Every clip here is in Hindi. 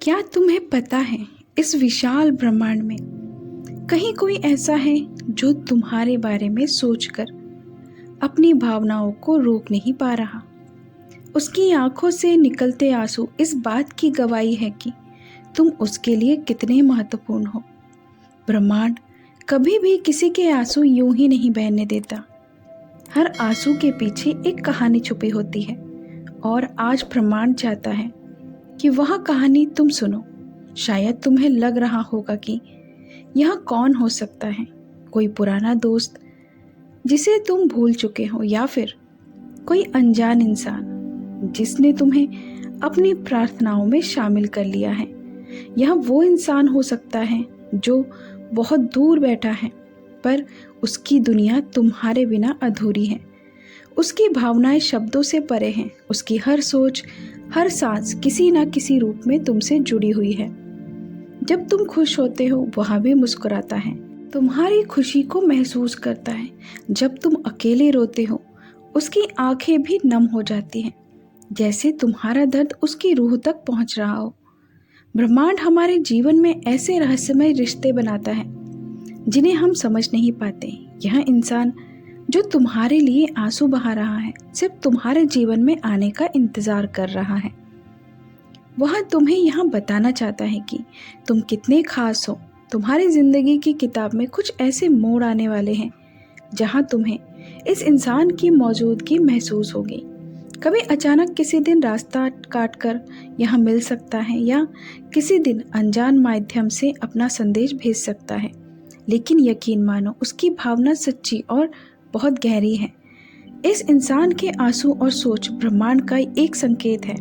क्या तुम्हें पता है इस विशाल ब्रह्मांड में कहीं कोई ऐसा है जो तुम्हारे बारे में सोचकर अपनी भावनाओं को रोक नहीं पा रहा। उसकी आंखों से निकलते आंसू इस बात की गवाही है कि तुम उसके लिए कितने महत्वपूर्ण हो। ब्रह्मांड कभी भी किसी के आंसू यूं ही नहीं बहने देता। हर आंसू के पीछे एक कहानी छुपी होती है और आज ब्रह्मांड चाहता है कि वह कहानी तुम सुनो। शायद तुम्हें लग रहा होगा कि यह कौन हो सकता है, कोई पुराना दोस्त जिसे तुम भूल चुके हो, या फिर कोई अनजान इंसान जिसने तुम्हें अपनी प्रार्थनाओं में शामिल कर लिया है। यह वो इंसान हो सकता है जो बहुत दूर बैठा है, पर उसकी दुनिया तुम्हारे बिना अधूरी है। उसकी भावनाएं शब्दों से परे हैं, उसकी हर सोच, हर सांस किसी ना किसी रूप में तुमसे जुड़ी हुई है। जब तुम खुश होते हो वह भी मुस्कुराता है, तुम्हारी खुशी को महसूस करता है। जब तुम अकेले रोते हो उसकी आंखें भी नम हो जाती हैं, जैसे तुम्हारा दर्द उसकी रूह तक पहुंच रहा हो। ब्रह्मांड हमारे जीवन में ऐसे रहस्यमय रिश्ते बनाता है जिन्हें हम समझ नहीं पाते। यह इंसान जो तुम्हारे लिए आंसू बहा रहा है सिर्फ तुम्हारे जीवन में आने का इंतजार कर रहा है। वह तुम्हें यहाँ बताना चाहता है कि तुम कितने खास हो। तुम्हारी जिंदगी की किताब में कुछ ऐसे मोड़ आने वाले हैं जहाँ तुम्हें इस इंसान की मौजूदगी महसूस होगी। कभी अचानक किसी दिन रास्ता काटकर यहाँ मिल सकता है, या किसी दिन अनजान माध्यम से अपना संदेश भेज सकता है। लेकिन यकीन मानो, उसकी भावना सच्ची और बहुत गहरी है। इस इंसान के आंसू और सोच ब्रह्मांड का एक संकेत है।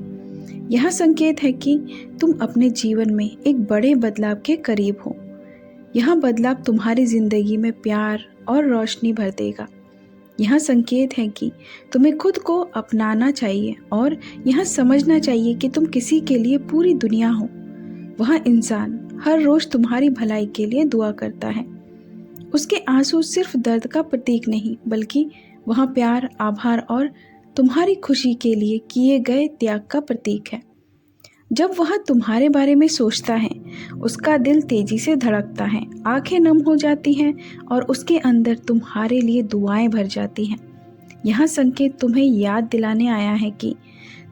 यह संकेत है कि तुम अपने जीवन में एक बड़े बदलाव के करीब हो। यह बदलाव तुम्हारी जिंदगी में प्यार और रोशनी भर देगा। यह संकेत है कि तुम्हें खुद को अपनाना चाहिए और यह समझना चाहिए कि तुम किसी के लिए पूरी दुनिया हो। वह इंसान हर रोज तुम्हारी भलाई के लिए दुआ करता है। उसके आंसू सिर्फ दर्द का प्रतीक नहीं, बल्कि वह प्यार, आभार और तुम्हारी खुशी के लिए किए गए त्याग का प्रतीक है। जब वह तुम्हारे बारे में सोचता है उसका दिल तेजी से धड़कता है, आंखें नम हो जाती हैं और उसके अंदर तुम्हारे लिए दुआएं भर जाती हैं। यह संकेत तुम्हें याद दिलाने आया है कि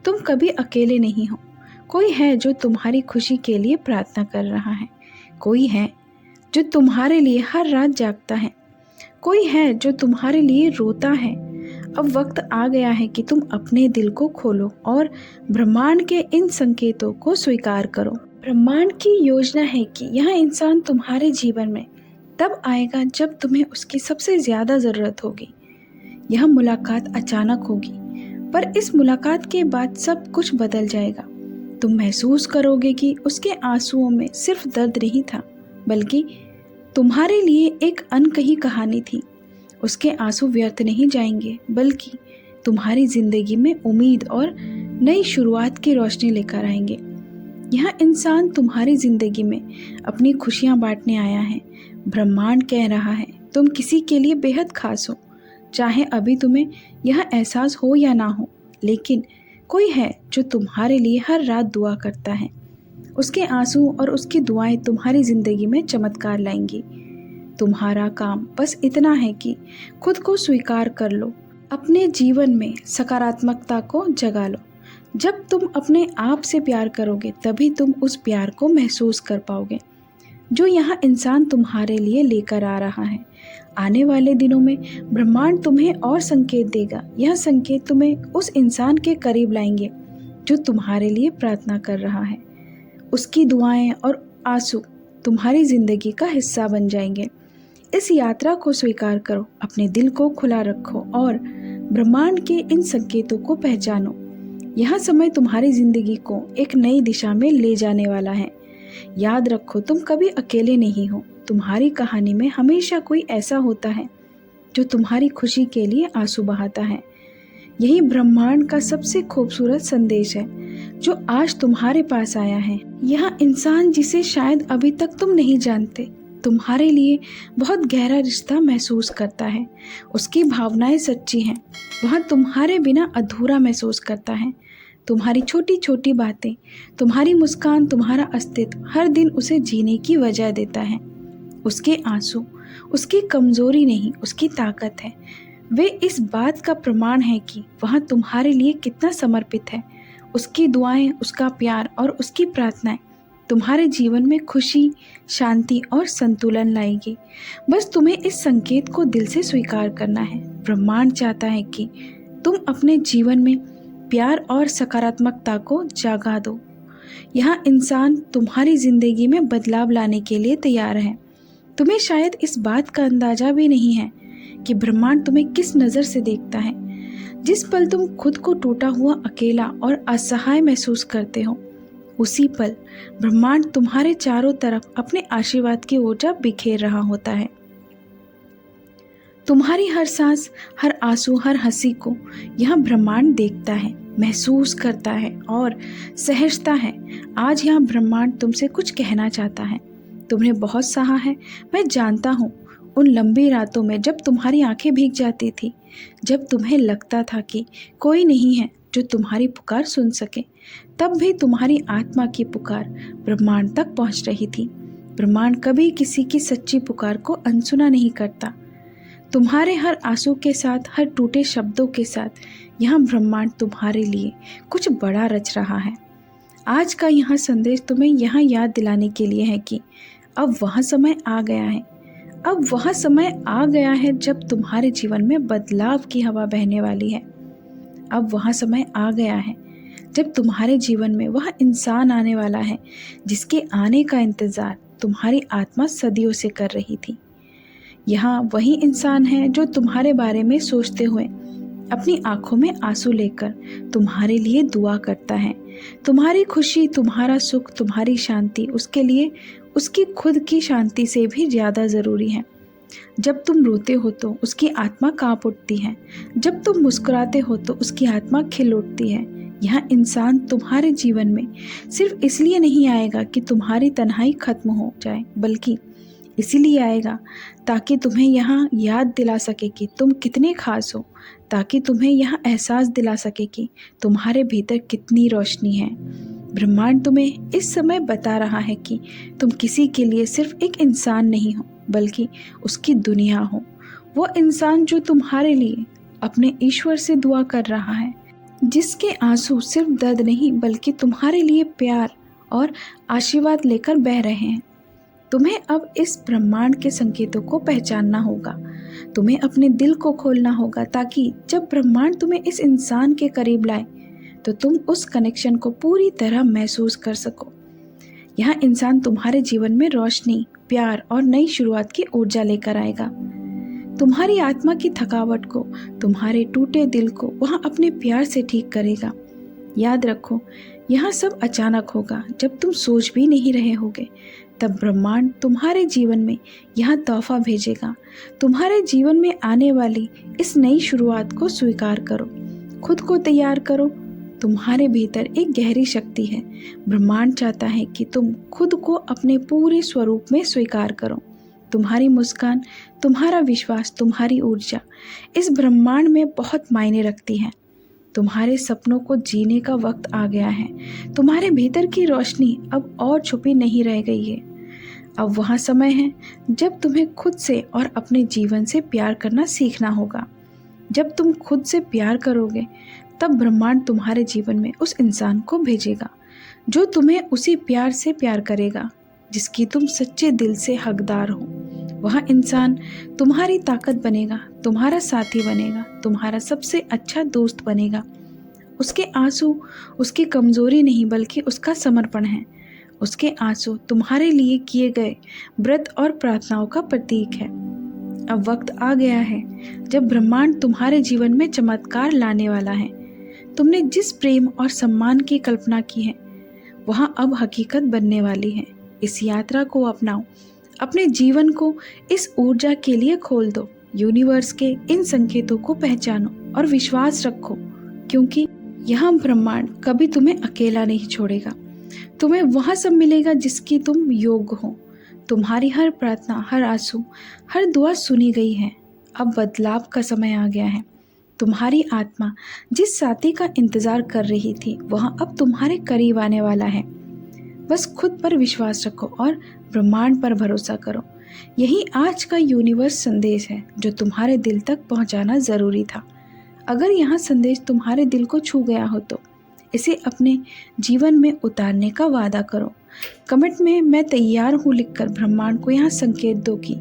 तुम कभी अकेले नहीं हो। कोई है जो तुम्हारी खुशी के लिए प्रार्थना कर रहा है। कोई है जो तुम्हारे लिए हर रात जागता है। कोई है जो तुम्हारे लिए रोता है। अब वक्त आ गया है कि तुम अपने दिल को खोलो और ब्रह्मांड के इन संकेतों को स्वीकार करो। ब्रह्मांड की योजना है कि यह इंसान तुम्हारे जीवन में तब आएगा जब तुम्हें उसकी सबसे ज्यादा जरूरत होगी। यह मुलाकात अचानक होगी, पर इस मुलाकात के बाद सब कुछ बदल जाएगा। तुम महसूस करोगे कि उसके आंसुओं में सिर्फ दर्द नहीं था, बल्कि तुम्हारे लिए एक अनकही कहानी थी। उसके आंसू व्यर्थ नहीं जाएंगे, बल्कि तुम्हारी जिंदगी में उम्मीद और नई शुरुआत की रोशनी लेकर आएंगे। यह इंसान तुम्हारी जिंदगी में अपनी खुशियां बांटने आया है। ब्रह्मांड कह रहा है तुम किसी के लिए बेहद खास हो, चाहे अभी तुम्हें यह एहसास हो या ना हो। लेकिन कोई है जो तुम्हारे लिए हर रात दुआ करता है। उसके आंसू और उसकी दुआएं तुम्हारी जिंदगी में चमत्कार लाएंगी। तुम्हारा काम बस इतना है कि खुद को स्वीकार कर लो, अपने जीवन में सकारात्मकता को जगा लो। जब तुम अपने आप से प्यार करोगे तभी तुम उस प्यार को महसूस कर पाओगे जो यहाँ इंसान तुम्हारे लिए लेकर आ रहा है। आने वाले दिनों में ब्रह्मांड तुम्हें और संकेत देगा। यह संकेत तुम्हें उस इंसान के करीब लाएंगे जो तुम्हारे लिए प्रार्थना कर रहा है। उसकी दुआएं और आंसू तुम्हारी जिंदगी का हिस्सा बन जाएंगे। इस यात्रा को स्वीकार करो, अपने दिल को खुला रखो और ब्रह्मांड के इन संकेतों को पहचानो। यह समय तुम्हारी जिंदगी को एक नई दिशा में ले जाने वाला है। याद रखो, तुम कभी अकेले नहीं हो। तुम्हारी कहानी में हमेशा कोई ऐसा होता है जो तुम्हारी खुशी के लिए आंसू बहाता है। यही ब्रह्मांड का सबसे खूबसूरत संदेश है जो आज तुम्हारे पास आया है। यह इंसान जिसे शायद अभी तक तुम नहीं जानते, तुम्हारे लिए बहुत गहरा रिश्ता महसूस करता है। उसकी भावनाएं सच्ची हैं। वह तुम्हारे बिना अधूरा महसूस करता है। तुम्हारी छोटी छोटी बातें, तुम्हारी मुस्कान, तुम्हारा अस्तित्व हर दिन उसे जीने की वजह देता है। उसके आंसू उसकी कमजोरी नहीं, उसकी ताकत है। वे इस बात का प्रमाण है कि वह तुम्हारे लिए कितना समर्पित है। उसकी दुआएं, उसका प्यार और उसकी प्रार्थनाएं तुम्हारे जीवन में खुशी, शांति और संतुलन लाएगी। बस तुम्हें इस संकेत को दिल से स्वीकार करना है। ब्रह्मांड चाहता है कि तुम अपने जीवन में प्यार और सकारात्मकता को जागा दो। यहाँ इंसान तुम्हारी जिंदगी में बदलाव लाने के लिए तैयार है। तुम्हें शायद इस बात का अंदाजा भी नहीं है कि ब्रह्मांड तुम्हें किस नज़र से देखता है। जिस पल तुम खुद को टूटा हुआ, अकेला और असहाय महसूस करते हो, उसी पल ब्रह्मांड तुम्हारे चारों तरफ अपने आशीर्वाद की ऊर्जा बिखेर रहा होता है। तुम्हारी हर सांस, हर आंसू, हर हंसी को यह ब्रह्मांड देखता है, महसूस करता है और सहजता है। आज यह ब्रह्मांड तुमसे कुछ कहना चाहता है। तुमने बहुत सहा है, मैं जानता हूँ। उन लंबी रातों में जब तुम्हारी आंखें भीग जाती थी, जब तुम्हें लगता था कि कोई नहीं है जो तुम्हारी पुकार सुन सके, तब भी तुम्हारी आत्मा की पुकार ब्रह्मांड तक पहुँच रही थी। ब्रह्मांड कभी किसी की सच्ची पुकार को अनसुना नहीं करता। तुम्हारे हर आंसू के साथ, हर टूटे शब्दों के साथ यह ब्रह्मांड तुम्हारे लिए कुछ बड़ा रच रहा है। आज का यह संदेश तुम्हें यह याद दिलाने के लिए है कि अब वह समय आ गया है। अब वह समय आ गया है जब तुम्हारे जीवन में बदलाव की हवा बहने वाली है। अब वह समय आ गया है जब तुम्हारे जीवन में वह इंसान आने वाला है जिसके आने का इंतज़ार तुम्हारी आत्मा सदियों से कर रही थी। यहाँ वही इंसान है जो तुम्हारे बारे में सोचते हुए अपनी आंखों में आंसू लेकर तुम्हारे लिए दुआ करता है। तुम्हारी खुशी, तुम्हारा सुख, तुम्हारी शांति उसके लिए उसकी खुद की शांति से भी ज़्यादा ज़रूरी है। जब तुम रोते हो तो उसकी आत्मा कांप उठती है। जब तुम मुस्कुराते हो तो उसकी आत्मा खिल उठती है। यह इंसान तुम्हारे जीवन में सिर्फ इसलिए नहीं आएगा कि तुम्हारी तन्हाई खत्म हो जाए, बल्कि इसीलिए आएगा ताकि तुम्हें यहाँ याद दिला सके कि तुम कितने खास हो, ताकि तुम्हें यहाँ एहसास दिला सके कि तुम्हारे भीतर कितनी रोशनी है। ब्रह्मांड तुम्हें इस समय बता रहा है कि तुम किसी के लिए सिर्फ एक इंसान नहीं हो, बल्कि उसकी दुनिया हो। वो इंसान जो तुम्हारे लिए अपने ईश्वर से दुआ कर रहा है, जिसके आंसू सिर्फ दर्द नहीं बल्कि तुम्हारे लिए प्यार और आशीर्वाद लेकर बह रहे हैं। तुम्हें अब इस ब्रह्मांड के संकेतों को पहचानना होगा। तुम्हें अपने दिल को खोलना होगा ताकि जब ब्रह्मांड तुम्हें इस इंसान के करीब लाए तो तुम उस कनेक्शन को पूरी तरह महसूस कर सको। यह इंसान तुम्हारे जीवन में रोशनी, प्यार और नई शुरुआत की ऊर्जा लेकर आएगा। तुम्हारी आत्मा की थकावट को, तुम्हारे टूटे दिल को वह अपने प्यार से ठीक करेगा। याद रखो, यह सब अचानक होगा। जब तुम सोच भी नहीं रहे होगे, तब ब्रह्मांड तुम्हारे जीवन में यह तोहफा भेजेगा। तुम्हारे जीवन में आने वाली इस नई शुरुआत को स्वीकार करो, खुद को तैयार करो। तुम्हारे भीतर एक गहरी शक्ति है। ब्रह्मांड चाहता है कि तुम खुद को अपने पूरे स्वरूप में स्वीकार करो। तुम्हारी मुस्कान, तुम्हारा विश्वास, तुम्हारी ऊर्जा इस ब्रह्मांड में बहुत मायने रखती है। तुम्हारे सपनों को जीने का वक्त आ गया है। तुम्हारे भीतर की रोशनी अब और छुपी नहीं रह गई है। अब वह समय है जब तुम्हें खुद से और अपने जीवन से प्यार करना सीखना होगा। जब तुम खुद से प्यार करोगे, तब ब्रह्मांड तुम्हारे जीवन में उस इंसान को भेजेगा जो तुम्हें उसी प्यार से प्यार करेगा जिसकी तुम सच्चे दिल से हकदार हो। वह इंसान तुम्हारी ताकत बनेगा, तुम्हारा साथी बनेगा, तुम्हारा सबसे अच्छा दोस्त बनेगा। उसके आंसू उसकी कमजोरी नहीं बल्कि उसका समर्पण है। उसके आंसू तुम्हारे लिए किए गए व्रत और प्रार्थनाओं का प्रतीक है। अब वक्त आ गया है जब ब्रह्मांड तुम्हारे जीवन में चमत्कार लाने वाला है। तुमने जिस प्रेम और सम्मान की कल्पना की है, वह अब हकीकत बनने वाली है। इस यात्रा को अपनाओ, अपने जीवन को इस ऊर्जा के लिए खोल दो। यूनिवर्स के इन संकेतों को पहचानो और विश्वास रखो, क्योंकि यह ब्रह्मांड कभी तुम्हें अकेला नहीं छोड़ेगा। तुम्हें वह सब मिलेगा जिसकी तुम योग्य हो। तुम्हारी हर प्रार्थना, हर आंसू, हर दुआ सुनी गई है। अब बदलाव का समय आ गया है। तुम्हारी आत्मा जिस साथी का इंतजार कर रही थी वह अब तुम्हारे करीब आने वाला है। बस खुद पर विश्वास रखो और ब्रह्मांड पर भरोसा करो। यही आज का यूनिवर्स संदेश है जो तुम्हारे दिल तक पहुंचाना ज़रूरी था। अगर यह संदेश तुम्हारे दिल को छू गया हो तो इसे अपने जीवन में उतारने का वादा करो। कमेंट में मैं तैयार हूँ लिखकर ब्रह्मांड को यहाँ संकेत दो कि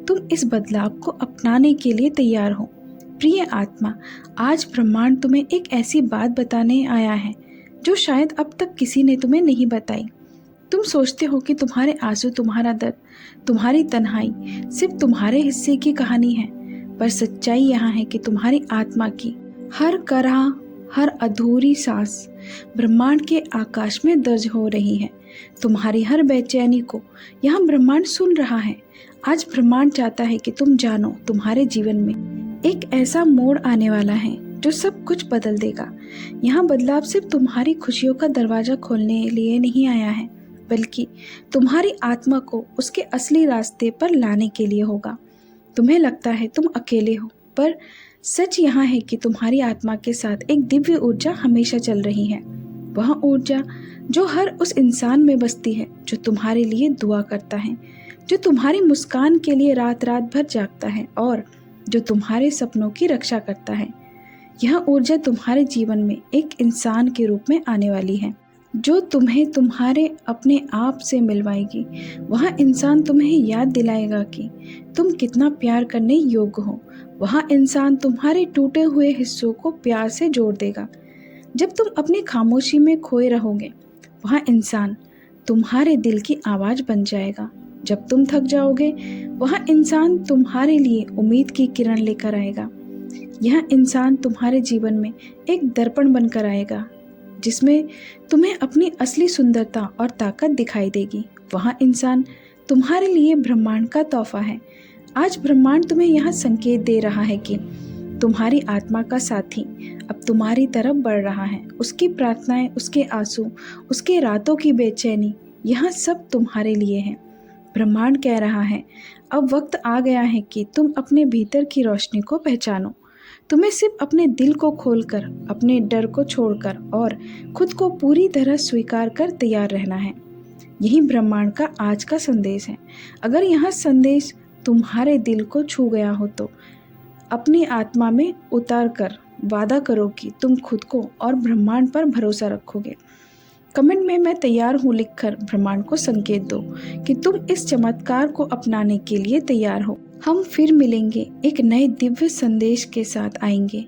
तुम इस बदलाव को अपनाने के लिए तैयार हो। प्रिय आत्मा, आज ब्रह्मांड तुम्हें एक ऐसी बात बताने आया है जो शायद अब तक किसी ने तुम्हें नहीं बताई। तुम सोचते हो कि तुम्हारे आंसू, तुम्हारा दर्द, तुम्हारी तन्हाई सिर्फ तुम्हारे हिस्से की कहानी है, पर सच्चाई यहाँ है कि तुम्हारी आत्मा की हर कराह, हर अधूरी सांस ब्रह्मांड के आकाश में दर्ज हो रही है। तुम्हारी हर बेचैनी को यहाँ ब्रह्मांड सुन रहा है। आज ब्रह्मांड चाहता है कि तुम जानो तुम्हारे जीवन में एक ऐसा मोड़ आने वाला है जो सब कुछ बदल देगा। यहाँ बदलाव सिर्फ तुम्हारी खुशियों का दरवाजा खोलने लिए नहीं आया है, बल्कि तुम्हारी आत्मा को उसके असली रास्ते पर लाने के लिए होगा। तुम्हें लगता है तुम अकेले हो, पर सच यहाँ है कि तुम्हारी आत्मा के साथ एक दिव्य ऊर्जा हमेशा चल रही है। वह ऊर्जा जो हर उस इंसान में बसती है जो तुम्हारे लिए दुआ करता है, जो तुम्हारी मुस्कान के लिए रात रात भर जागता है और जो तुम्हारे सपनों की रक्षा करता है। यह ऊर्जा तुम्हारे जीवन में एक इंसान के रूप में आने वाली है जो तुम्हें तुम्हारे अपने आप से मिलवाएगी। वह इंसान तुम्हें याद दिलाएगा कि तुम कितना प्यार करने योग्य हो। वह इंसान तुम्हारे टूटे हुए हिस्सों को प्यार से जोड़ देगा। जब तुम अपनी खामोशी में खोए रहोगे, वह इंसान तुम्हारे दिल की आवाज़ बन जाएगा। जब तुम थक जाओगे, वह इंसान तुम्हारे लिए उम्मीद की किरण लेकर आएगा। यह इंसान तुम्हारे जीवन में एक दर्पण बनकर आएगा जिसमें तुम्हें अपनी असली सुंदरता और ताकत दिखाई देगी। वह इंसान तुम्हारे लिए ब्रह्मांड का तोहफा है। आज ब्रह्मांड तुम्हें यह संकेत दे रहा है कि तुम्हारी आत्मा का साथी अब तुम्हारी तरफ बढ़ रहा है। उसकी प्रार्थनाएं, उसके आंसू, उसके रातों की बेचैनी, यह सब तुम्हारे लिए है। ब्रह्मांड कह रहा है, अब वक्त आ गया है कि तुम अपने भीतर की रोशनी को पहचानो। तुम्हें सिर्फ अपने दिल को खोलकर, अपने डर को छोड़कर और खुद को पूरी तरह स्वीकार कर तैयार रहना है। यही ब्रह्मांड का आज का संदेश है। अगर यह संदेश तुम्हारे दिल को छू गया हो तो अपनी आत्मा में उतार कर वादा करो कि तुम खुद को और ब्रह्मांड पर भरोसा रखोगे। कमेंट में मैं तैयार हूँ लिखकर ब्रह्मांड को संकेत दो कि तुम इस चमत्कार को अपनाने के लिए तैयार हो। हम फिर मिलेंगे, एक नए दिव्य संदेश के साथ आएंगे।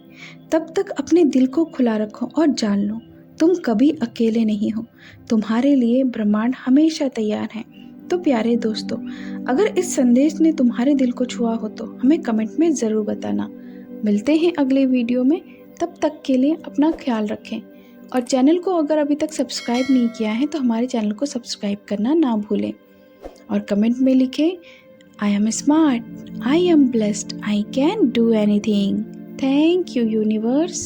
तब तक अपने दिल को खुला रखो और जान लो तुम कभी अकेले नहीं हो। तुम्हारे लिए ब्रह्मांड हमेशा तैयार है। तो प्यारे दोस्तों, अगर इस संदेश ने तुम्हारे दिल को छुआ हो तो हमें कमेंट में ज़रूर बताना। मिलते हैं अगले वीडियो में, तब तक के लिए अपना ख्याल रखें और चैनल को अगर अभी तक सब्सक्राइब नहीं किया है तो हमारे चैनल को सब्सक्राइब करना ना भूलें और कमेंट में लिखें, I am smart, I am blessed, I can do anything. Thank you, universe.